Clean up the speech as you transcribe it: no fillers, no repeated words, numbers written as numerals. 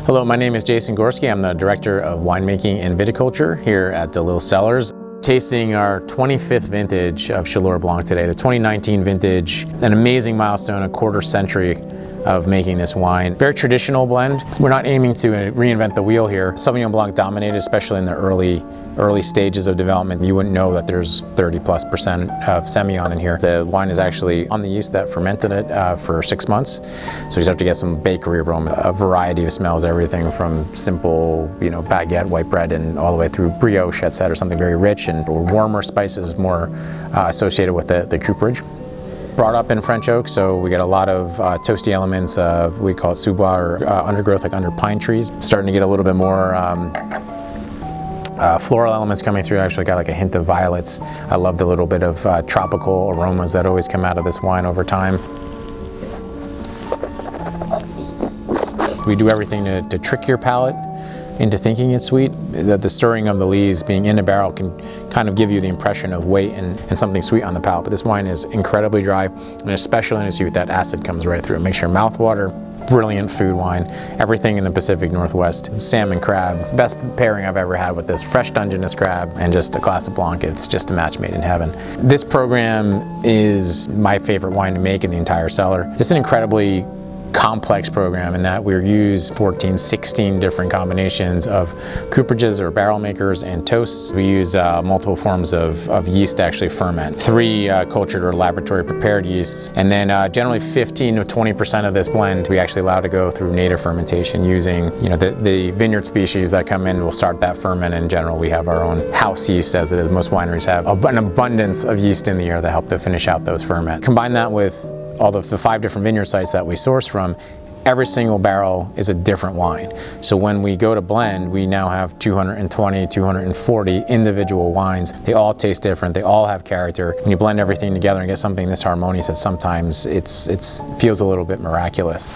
Hello, my name is Jason Gorski. I'm the Director of Winemaking and Viticulture here at DeLille Cellars. Tasting our 25th vintage of Chaleur Blanc today, the 2019 vintage, an amazing milestone, a quarter century of making this wine. Very traditional blend. We're not aiming to reinvent the wheel here. Sauvignon Blanc dominated, especially in the early stages of development. You wouldn't know that there's 30+% of Semillon in here. The wine is actually on the yeast that fermented it for 6 months. So you have to get some bakery aroma, a variety of smells, everything from simple, baguette, white bread, and all the way through brioche, etc., something very rich and warmer spices, more associated with the cooperage. Brought up in French oak, so we get a lot of toasty elements. We call it sous-bois, or undergrowth, like under pine trees. Starting to get a little bit more floral elements coming through. Actually got like a hint of violets. I love the little bit of tropical aromas that always come out of this wine over time. We do everything to trick your palate into thinking it's sweet. The stirring of the lees being in the barrel can kind of give you the impression of weight and something sweet on the palate. But this wine is incredibly dry, and especially in its youth, that acid comes right through. It makes your mouth water. Brilliant food wine. Everything in the Pacific Northwest. Salmon crab, best pairing I've ever had with this. Fresh Dungeness crab and just a glass of Blanc. It's just a match made in heaven. This program is my favorite wine to make in the entire cellar. It's an incredibly complex program in that we use 14, 16 different combinations of cooperages or barrel makers and toasts. We use multiple forms of yeast to actually ferment. 3 cultured or laboratory prepared yeasts, and then generally 15 to 20% of this blend we actually allow to go through native fermentation using the vineyard species that come in. We'll start that ferment. In general, we have our own house yeast, as it is. Most wineries have an abundance of yeast in the year that help to finish out those ferments. Combine that with all the 5 different vineyard sites that we source from. Every single barrel is a different wine. So when we go to blend, we now have 220, 240 individual wines. They all taste different. They all have character. When you blend everything together and get something this harmonious, that sometimes it feels a little bit miraculous.